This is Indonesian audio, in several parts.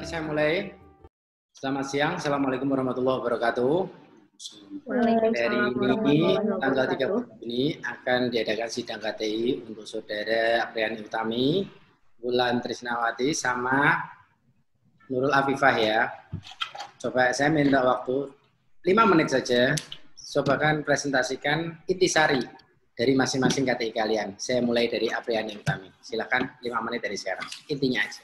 berarti saya mulai. Selamat siang, Assalamualaikum warahmatullahi wabarakatuh. Dari ini, tanggal 30 Juni akan diadakan sidang KTI untuk Saudara Apriani Utami, Wulan Trisnawati, sama Nurul Afifah ya. Coba saya minta waktu 5 menit saja. Coba kan presentasikan intisari dari masing-masing KTI kalian. Saya mulai dari Apriani Utami. Silakan 5 menit dari sekarang. Intinya aja.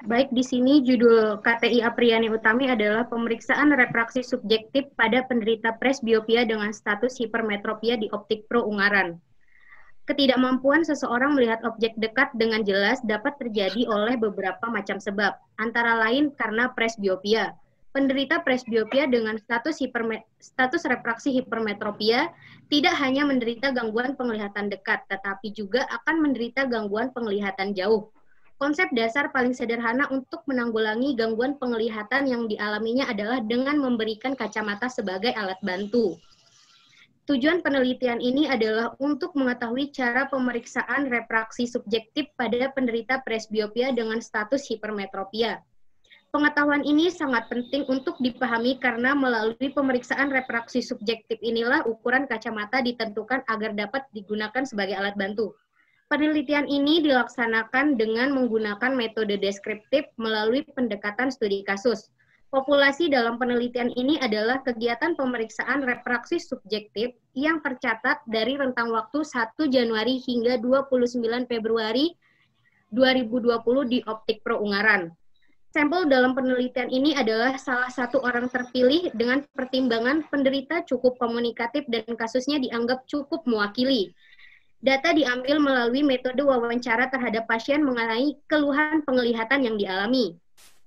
Baik, di sini judul KTI Apriani Utami adalah pemeriksaan refraksi subjektif pada penderita presbiopia dengan status hipermetropia di Optik Pro Ungaran. Ketidakmampuan seseorang melihat objek dekat dengan jelas dapat terjadi oleh beberapa macam sebab, antara lain karena presbiopia. Penderita presbiopia dengan status refraksi hipermetropia tidak hanya menderita gangguan penglihatan dekat, tetapi juga akan menderita gangguan penglihatan jauh. Konsep dasar paling sederhana untuk menanggulangi gangguan penglihatan yang dialaminya adalah dengan memberikan kacamata sebagai alat bantu. Tujuan penelitian ini adalah untuk mengetahui cara pemeriksaan refraksi subjektif pada penderita presbiopia dengan status hipermetropia. Pengetahuan ini sangat penting untuk dipahami karena melalui pemeriksaan refraksi subjektif inilah ukuran kacamata ditentukan agar dapat digunakan sebagai alat bantu. Penelitian ini dilaksanakan dengan menggunakan metode deskriptif melalui pendekatan studi kasus. Populasi dalam penelitian ini adalah kegiatan pemeriksaan refraksi subjektif yang tercatat dari rentang waktu 1 Januari hingga 29 Februari 2020 di Optik Pro Ungaran. Sampel dalam penelitian ini adalah salah satu orang terpilih dengan pertimbangan penderita cukup komunikatif dan kasusnya dianggap cukup mewakili. Data diambil melalui metode wawancara terhadap pasien mengenai keluhan penglihatan yang dialami.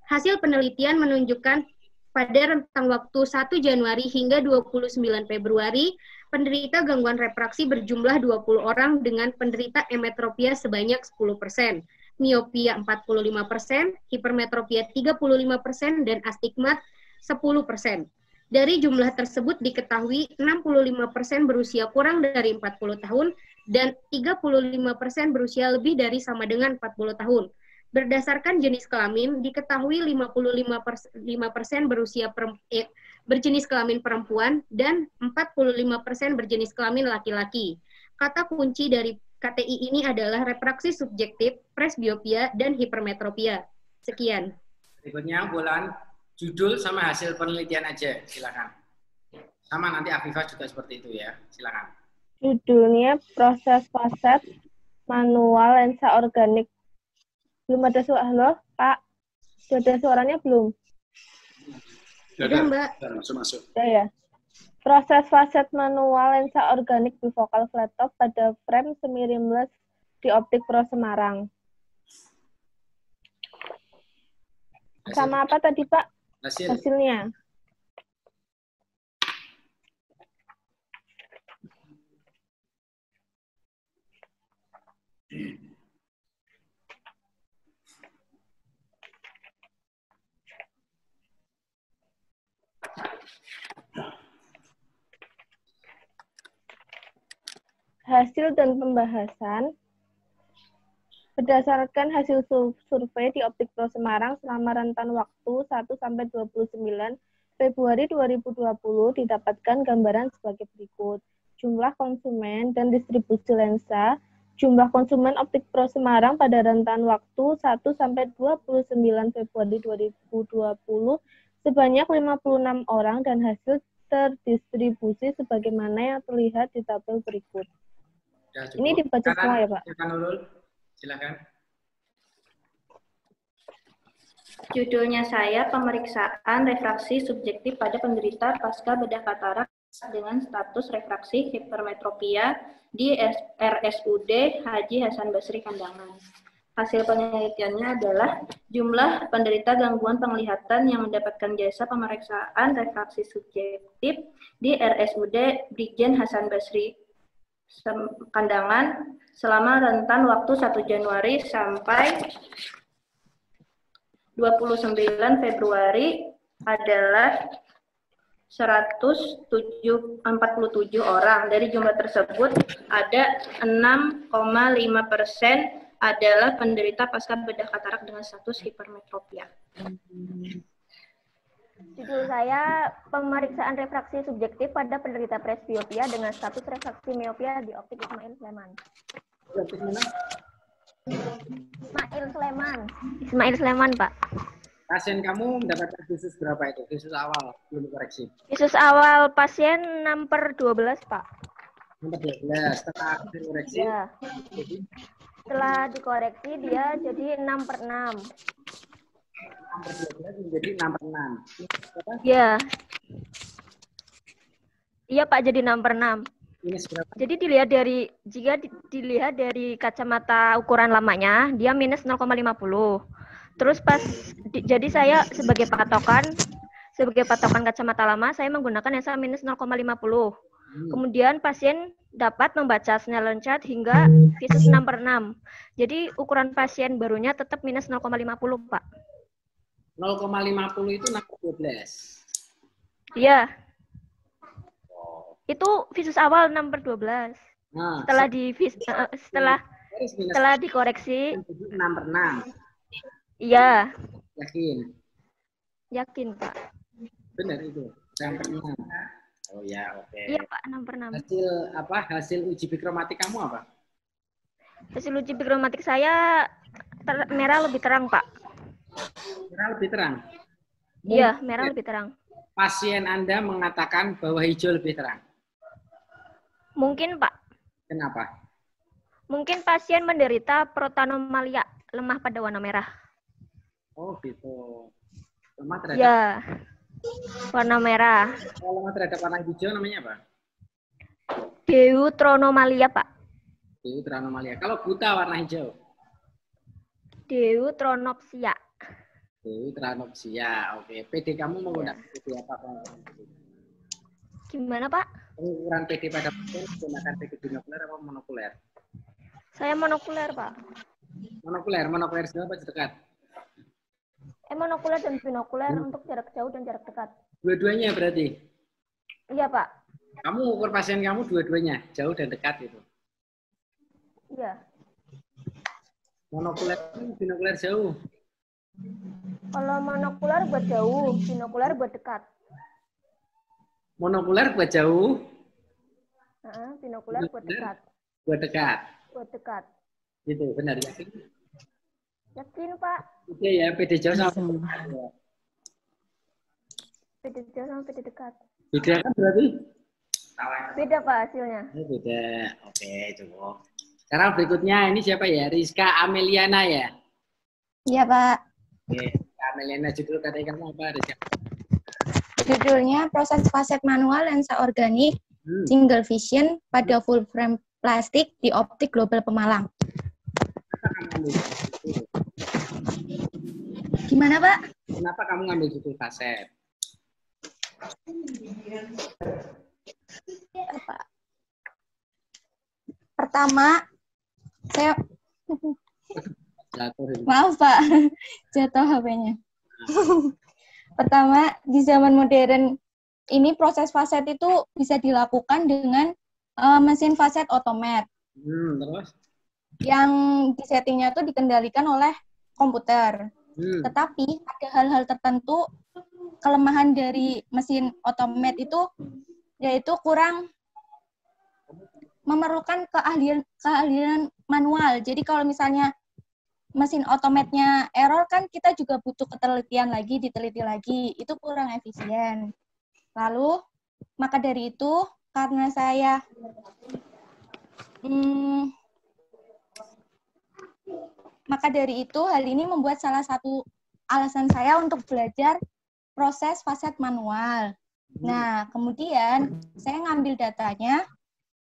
Hasil penelitian menunjukkan pada rentang waktu 1 Januari hingga 29 Februari, penderita gangguan refraksi berjumlah 20 orang dengan penderita emetropia sebanyak 10%, miopia 45%, hipermetropia 35%, dan astigmat 10%. Dari jumlah tersebut diketahui 65% berusia kurang dari 40 tahun dan 35% berusia lebih dari sama dengan 40 tahun. Berdasarkan jenis kelamin, diketahui 55% berjenis kelamin perempuan dan 45% berjenis kelamin laki-laki. Kata kunci dari KTI ini adalah refraksi subjektif, presbiopia, dan hipermetropia. Sekian. Berikutnya, Bulan. Judul sama hasil penelitian aja, silakan. Sama nanti Afifah juga seperti itu ya, silakan. Judulnya proses faset manual lensa organik. Belum ada suara, halo Pak? Sudah ada suaranya belum? Sudah Mbak. Masuk. Sudah ya. Proses faset manual lensa organik bifocal flat top pada frame semi rimless di Optik Pro Semarang. Sama apa tadi Pak? Hasilnya. Hasil dan pembahasan. Berdasarkan hasil survei di Optik Pro Semarang selama rentan waktu 1-29 Februari 2020 didapatkan gambaran sebagai berikut. Jumlah konsumen dan distribusi lensa. Jumlah konsumen Optik Pro Semarang pada rentan waktu 1-29 Februari 2020 sebanyak 56 orang dan hasil terdistribusi sebagaimana yang terlihat di tabel berikut. Ya, ini dibaca semua ya Pak? Silakan. Judulnya saya pemeriksaan refraksi subjektif pada penderita pasca bedah katarak dengan status refraksi hipermetropia di RSUD Haji Hasan Basri Kandangan. Hasil penelitiannya adalah jumlah penderita gangguan penglihatan yang mendapatkan jasa pemeriksaan refraksi subjektif di RSUD Brigjen Hasan Basri Kandangan selama rentan waktu 1 Januari sampai 29 Februari adalah 147 orang. Dari jumlah tersebut ada 6,5% adalah penderita pasca bedah katarak dengan status hipermetropia. Judul saya pemeriksaan refraksi subjektif pada penderita presbiopia dengan status refraksi miopia di optik Ismail Sleman. Ismail Sleman, Pak. Pasien kamu mendapatkan visus berapa itu? Visus awal belum koreksi. Visus awal pasien 6/12, Pak. Nomor 12. Setelah dikoreksi. Ya. Setelah dikoreksi dia jadi 6/6. 6/12 menjadi 6/6. Iya. Iya, Pak, jadi 6/6. Ini berapa? Jadi dilihat dari kacamata ukuran lamanya, dia minus 0,50. Terus jadi saya sebagai patokan kacamata lama, saya menggunakan yang minus 0,50. Kemudian pasien dapat membaca Snellen chart hingga visus 6/6. Jadi ukuran pasien barunya tetap minus 0,50, Pak. 0,50 itu 6/12. Iya. Itu visus awal 6/12. Nah, setelah dikoreksi 6/6. Iya. Yakin, Pak? Benar itu. 6/6. Oh ya, oke. Iya, Pak, 6/6. Hasil uji bikromatik kamu apa? Hasil uji bikromatik saya merah lebih terang, Pak. Merah lebih terang? Iya, merah lebih terang. Pasien Anda mengatakan bahwa hijau lebih terang? Mungkin, Pak. Kenapa? Mungkin pasien menderita protanomalia, lemah pada warna merah. Oh gitu. Lemah terhadap? Ya, warna merah. Kalau lemah terhadap warna hijau namanya apa? Deuteronomalia, Pak. Deuteronomalia. Kalau buta warna hijau? Deuteronopsia. Deuteronopsia. Oke. PD kamu menggunakan PD apa? Gimana, Pak? Ukuran PD pada pasien menggunakan PD binokuler apa monokuler? Saya monokuler, Pak. Monokuler jauh apa dekat? Monokuler dan binokuler untuk jarak jauh dan jarak dekat. Dua-duanya berarti? Iya, Pak. Kamu ukur pasien kamu dua-duanya, jauh dan dekat itu? Iya. Monokuler, binokuler jauh? Kalau monokuler buat jauh, binokuler buat dekat. Monokuler buat jauh? Binokuler buat dekat. Buat dekat? Buat dekat. Gitu, benar yakin? Yakin, Pak. Oke ya, PD jauh sama PD jauh sama PD dekat. beda kan berarti? Beda, Pak, hasilnya. Beda. Oke, cukup. Sekarang berikutnya ini siapa ya? Rizka Ameliana ya? Iya, Pak. Oke, Rizka Ameliana, judul KTI kamu apa, Rizka? Judulnya proses faset manual lensa organik single vision pada full frame plastik di optik global Pemalang. Gimana, Pak? Kenapa kamu ngambil judul faset? Pak. Pertama, saya maaf, Pak, jatuh HP-nya. Pertama, di zaman modern ini proses faset itu bisa dilakukan dengan mesin faset otomat. Terus? Yang disettingnya itu dikendalikan oleh komputer. Tetapi ada hal-hal tertentu kelemahan dari mesin otomat itu yaitu kurang memerlukan keahlian manual. Jadi kalau misalnya mesin otomatnya error kan kita juga butuh diteliti lagi, itu kurang efisien. Lalu, maka dari itu, karena saya hal ini membuat salah satu alasan saya untuk belajar proses faset manual. Nah, kemudian saya ngambil datanya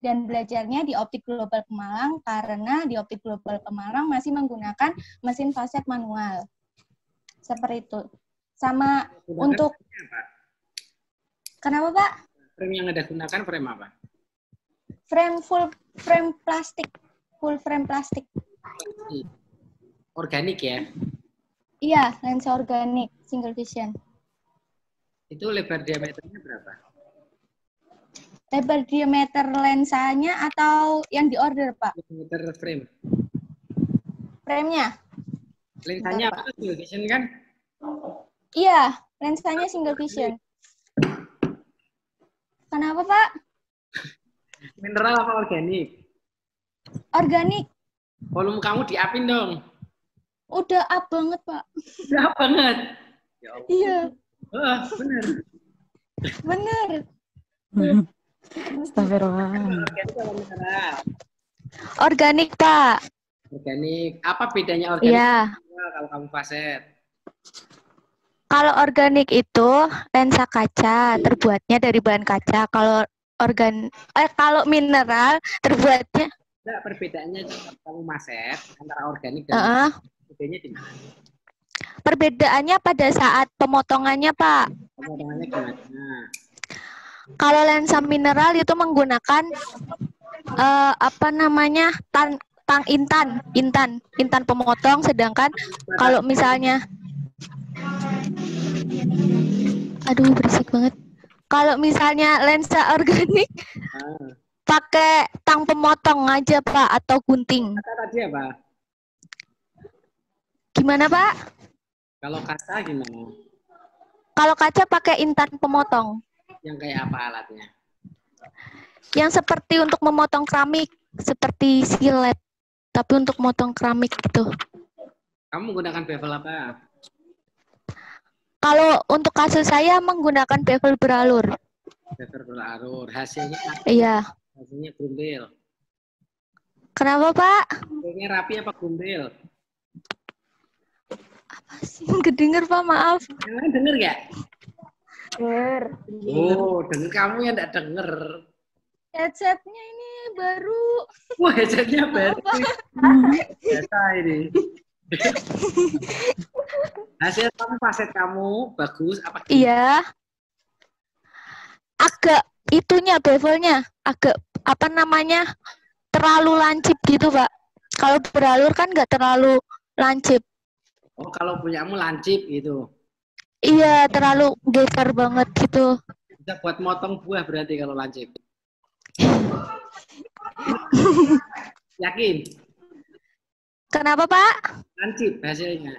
dan belajarnya di Optik Global Pemalang karena di Optik Global Pemalang masih menggunakan mesin faset manual. Seperti itu. Sama untuk... Kenapa, Pak? Frame yang Anda gunakan frame apa? Full frame plastik. Full frame plastik. Organik ya? Iya, lensa organik, single vision. Itu lebar diameternya berapa? Lebar diameter lensanya atau yang di order, Pak? Diameter frame. frame-nya. Lensanya Bentar, apa? Single vision kan? Iya, lensanya single vision. Kenapa, Pak? Mineral apa organik? Organik. Volume kamu diapin dong. Udah up banget, Pak. Udah banget. Ya Allah. Iya, Bener. bener. Astagfirullah. Organik apa mineral? Organik, Pak. Organik. Apa bedanya organik Iya. kalau kamu faset? Kalau organik itu lensa kaca, terbuatnya dari bahan kaca. Kalau mineral terbuatnya Enggak, perbedaannya kalau kamu maset antara organik dan bedanya di mana? perbedaannya pada saat pemotongannya, Pak. Pemotongannya gimana? Kalau lensa mineral itu menggunakan intan pemotong, sedangkan kalau misalnya aduh berisik banget. Kalau misalnya lensa organik pakai tang pemotong aja, Pak, atau gunting. Kata tadi apa? Gimana, Pak? Kalau kaca gimana? Kalau kaca pakai intan pemotong. Yang kayak apa alatnya? Yang seperti untuk memotong keramik, seperti silet, tapi untuk memotong keramik gitu. Kamu menggunakan bevel apa? Kalau untuk kasus saya menggunakan bevel beralur. Bevel beralur. Hasilnya apa? Iya. Hasilnya gundil. Kenapa, Pak? Hasilnya rapi apa gundil? Apa sih? Kedenger, Pak, maaf. Yang lain denger nggak? Denger. Oh, denger, kamu yang nggak denger. Headsetnya ini baru. Wah, headsetnya baru. Biasa ini. Hasil kamu faset kamu bagus apa? Iya. Agak itunya bevelnya agak terlalu lancip gitu, Pak. Kalau beralur kan nggak terlalu lancip. Oh, kalau punyamu lancip gitu. Iya, terlalu geser banget gitu. Bisa buat motong buah berarti kalau lancip. Yakin? Kenapa, Pak? Lancip hasilnya.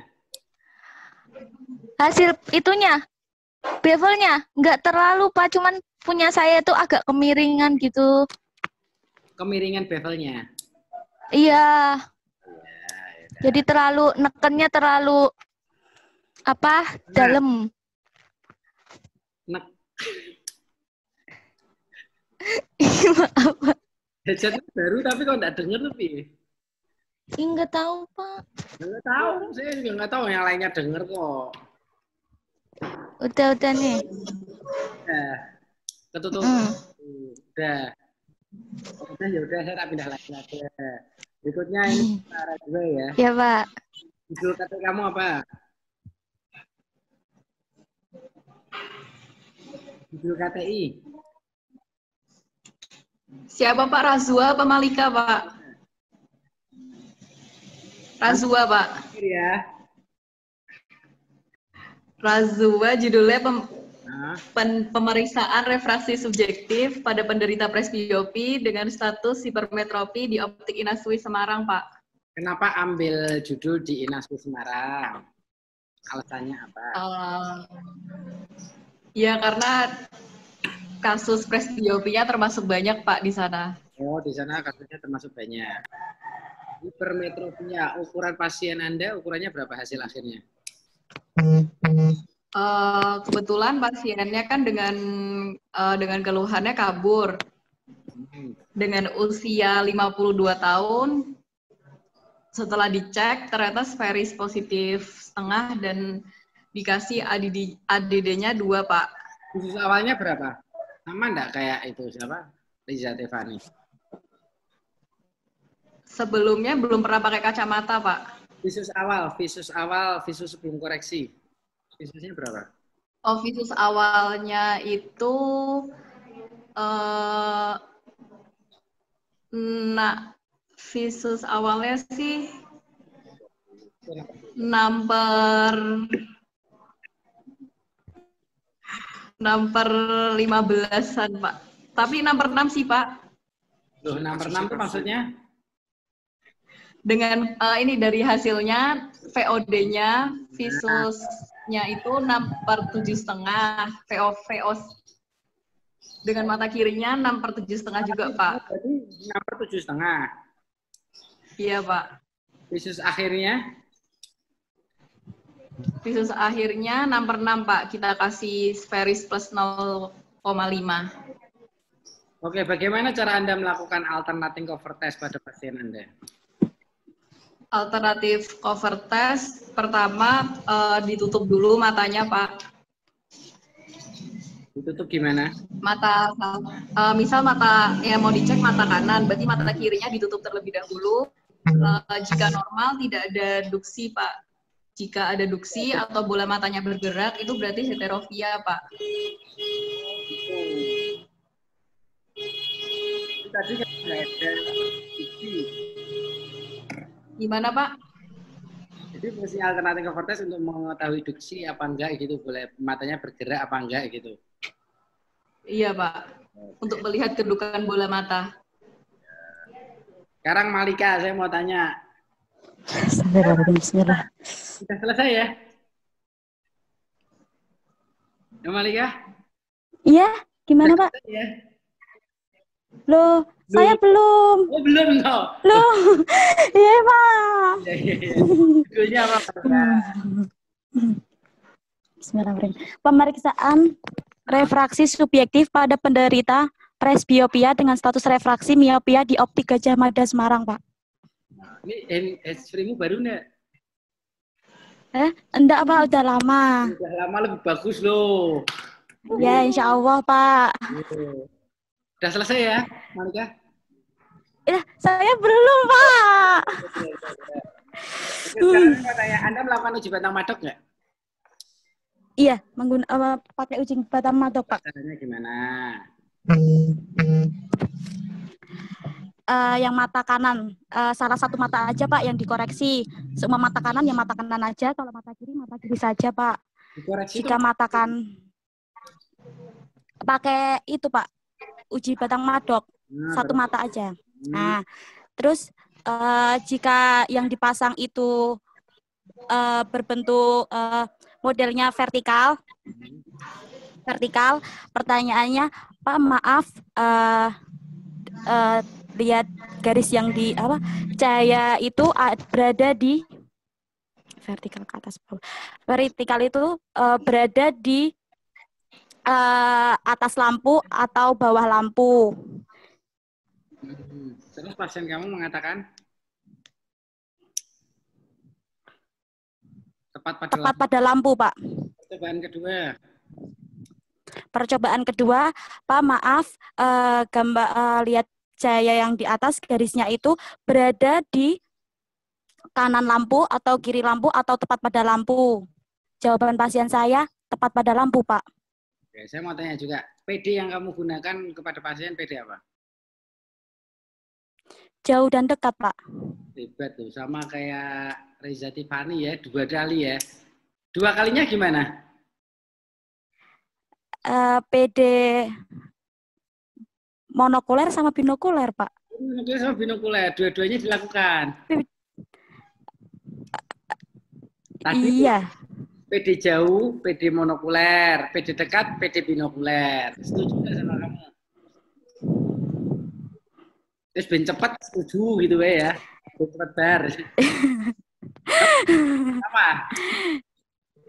Hasil itunya, bevelnya nggak terlalu, Pak. Cuman punya saya tuh agak kemiringan gitu. Kemiringan bevelnya. Iya. Jadi nekennya terlalu dalam. Nek. Maaf, Pak. Headsetnya baru tapi kok nggak denger tapi. Nggak tahu, Pak. Nggak tahu, saya juga nggak tahu yang lainnya denger kok. Udah nih. Udah. Ketutup. Udah. Ya udah, saya tak pindah lagi aja. Berikutnya ini para juga ya. Ya, Pak. Judul KTI kamu apa? Judul KTI. Siapa Pak? Razua apa Malika, Pak? Razua, Pak. Ya. Razua judulnya pemeriksaan refraksi subjektif pada penderita presbiopi dengan status hipermetropi di Optik Inaswi Semarang, Pak. Kenapa ambil judul di Inaswi Semarang? Alasannya apa? Ya, karena kasus presbiopinya termasuk banyak, Pak, di sana. Oh, di sana kasusnya termasuk banyak. Hipermetropia, ukuran pasien Anda, ukurannya berapa hasil akhirnya? Kebetulan pasiennya kan dengan keluhannya kabur. Dengan usia 52 tahun, setelah dicek ternyata sferis positif setengah dan dikasih ADD-nya 2, Pak. Khusus awalnya berapa? Sama enggak kayak itu siapa? Riza Tevani. Sebelumnya belum pernah pakai kacamata, Pak. Visus awal, visus sebelum koreksi. Visusnya berapa? Oh, visus awalnya itu visus awalnya sih 6/15-an, Pak. Tapi 6/6 sih, Pak. Loh, 6/6 itu maksudnya? Dengan ini dari hasilnya VOD-nya visusnya itu 6/7,5, VO dengan mata kirinya 6/7,5 juga, Pak. Berarti 6/7,5. Iya, Pak. Visus akhirnya? Visus akhirnya 6/6, Pak. Kita kasih sferis plus 0,5. Oke, bagaimana cara Anda melakukan alternating cover test pada pasien Anda? Alternatif cover test, pertama ditutup dulu matanya, Pak. Ditutup gimana? Mata, misal mata yang mau dicek mata kanan, berarti mata kirinya ditutup terlebih dahulu. Jika normal tidak ada duksi, Pak. Jika ada duksi atau bola matanya bergerak, itu berarti heterofia, Pak. Tadi kan nggak ada duksi. Gimana, Pak? Jadi fungsi alternatif cover test untuk mengetahui duksi apa enggak gitu, boleh matanya bergerak apa enggak gitu. Iya, Pak. Untuk melihat kedudukan bola mata. Sekarang Malika, saya mau tanya. Bismillah. Sudah selesai ya? Ya Malika? Iya, gimana Pak? Ya? Loh, saya belum. Oh belum toh? Loh, iya Pak. Judulnya apa? Bismillahirrahmanirrahim. Pemeriksaan refraksi subjektif pada penderita presbiopia dengan status refraksi miopia di Optik Gajah Mada Semarang, Pak. Ini handsfree-mu baru enggak? Enggak Pak, udah lama. Udah lama, lebih bagus loh. Ya, insya Allah Pak. Udah selesai ya, Malika? Ya, saya belum Pak. Sekarang saya tanya, Anda melakukan uji batang madok nggak? Iya, pakai uji batang madok Pak. Caranya gimana? Yang mata kanan, salah satu mata aja Pak yang dikoreksi. Semua mata kanan ya mata kanan aja, kalau mata kiri saja Pak. Dikoreksi jika mata kanan pakai itu Pak, uji batang madok, satu mata aja. Nah, terus jika yang dipasang itu berbentuk modelnya vertikal, pertanyaannya Pak maaf, lihat garis yang di cahaya itu berada di vertikal ke atas bawah. Vertikal itu berada di atas lampu atau bawah lampu. Terus pasien kamu mengatakan tepat pada lampu, Pak. Percobaan kedua, Pak maaf, lihat cahaya yang di atas garisnya itu berada di kanan lampu atau kiri lampu atau tepat pada lampu. Jawaban pasien saya tepat pada lampu, Pak. Oke, saya mau tanya juga, PD yang kamu gunakan kepada pasien PD apa? Jauh dan dekat, Pak. Hebat tuh, sama kayak Reza Tiffany ya, 2 kali ya. 2 kalinya gimana? PD monokuler sama binokuler, Pak. Monokuler sama binokuler, dua-duanya dilakukan. Tadi iya. PD jauh, PD monokuler, PD dekat, PD binokuler. Setuju nggak sama kamu? Terus ben cepet setuju gitu ya. Ben cepet bar. Sama?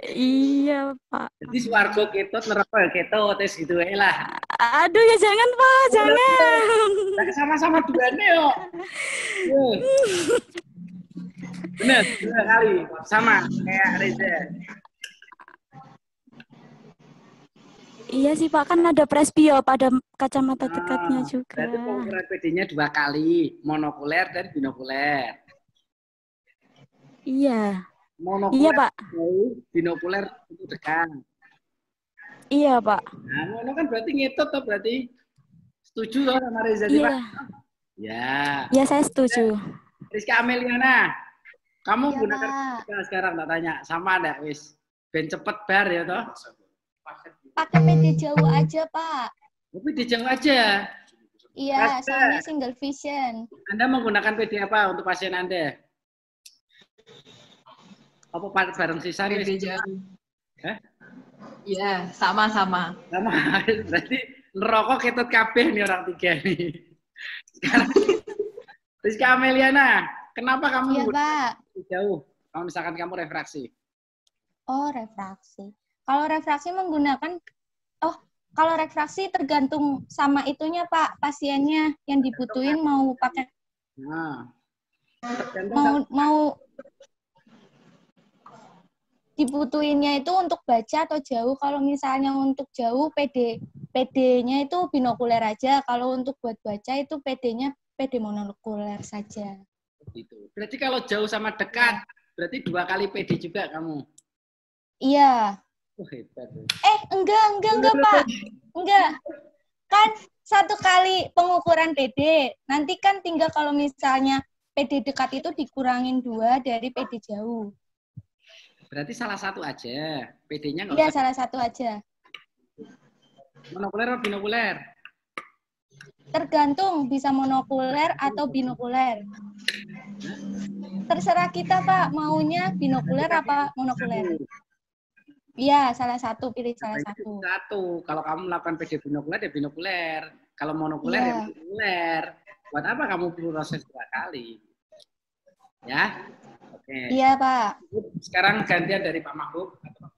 Iya, Pak. Jadi swarga ketut, neraka ketut, tes gitu ya lah. Aduh ya jangan, Pak, jangan. Nah, sama-sama duanya yuk. Bener, 2 kali. Sama kayak Reza. Iya sih Pak, kan ada presbio pada kacamata dekatnya juga. Berarti pengukuran PD-nya 2 kali, monokuler dan binokuler. Iya. Monokuler iya Pak. Jauh, binokuler itu dekat. Iya Pak. Nah, mono kan berarti ngetut toh, berarti setuju loh sama Reza Iya. Pak? Ya. Iya saya setuju. Rizka Ameliana, kamu Ya, gunakan sekarang tak tanya, sama enggak wis? Ben cepet bar ya toh? Pakai PD jauh aja, Pak. Tapi di jauh aja. Iya, soalnya single vision. Anda menggunakan PD apa untuk pasien Anda? Apa bareng sisa nih? PD jauh. Hah? Iya, sama-sama. Sama. Berarti ngerokok ketut kabeh nih orang tiga nih. Sekarang Rizka Ameliana, kenapa kamu Iya, Pak. jauh? Kalau misalkan kamu refraksi. Oh, refraksi. Kalau refraksi menggunakan, kalau refraksi tergantung sama itunya, Pak, pasiennya yang dibutuhin mau pakai, Nah, mau dibutuhinnya itu untuk baca atau jauh. Kalau misalnya untuk jauh, PD-nya itu binokuler aja. Kalau untuk buat baca itu PD-nya PD monokuler saja. gitu. Berarti kalau jauh sama dekat, berarti 2 kali PD juga kamu. Iya. Oh, hebat. Enggak, Pak. Enggak. Kan 1 kali pengukuran PD. Nanti kan tinggal kalau misalnya PD dekat itu dikurangin 2 dari PD jauh. Berarti salah satu aja. PD-nya nggak Iya, usah. salah satu aja. Monokuler atau binokuler? Tergantung bisa monokuler atau binokuler. Terserah kita, Pak, maunya binokuler apa monokuler. Iya, salah satu, pilih salah satu. Kalau kamu melakukan PD binokuler, ya binokuler. Kalau monokuler, ya monokuler. Buat apa kamu proses 2 kali? Ya? Oke. Iya, Pak. Sekarang gantian dari Pak Mahbub. Pak.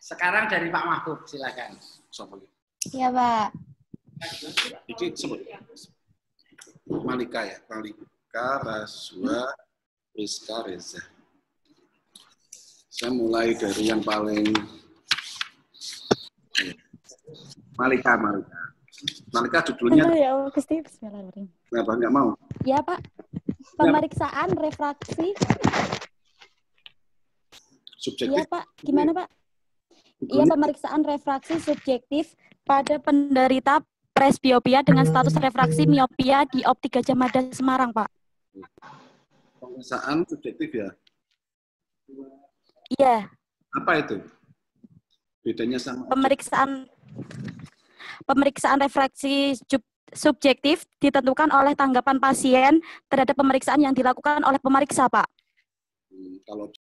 Sekarang dari Pak Mahbub, silakan. Iya, Pak. Iki sebut. Malika ya, Malika, Raswa, Rizka, Reza. Saya mulai dari yang paling Malika. Malika judulnya. Ya Allah, Gusti, bismillahirrahmanirrahim. Kenapa nggak mau? Ya, Pak. Pemeriksaan refraksi. Subjektif. Iya, Pak. Gimana, Pak? Iya, pemeriksaan refraksi subjektif pada penderita presbiopia dengan status refraksi miopia di Optik Gajah Mada Semarang, Pak. Pemeriksaan subjektif ya? Iya. Apa itu? Bedanya sama Pemeriksaan refraksi subjektif ditentukan oleh tanggapan pasien terhadap pemeriksaan yang dilakukan oleh pemeriksa, Pak. Kalau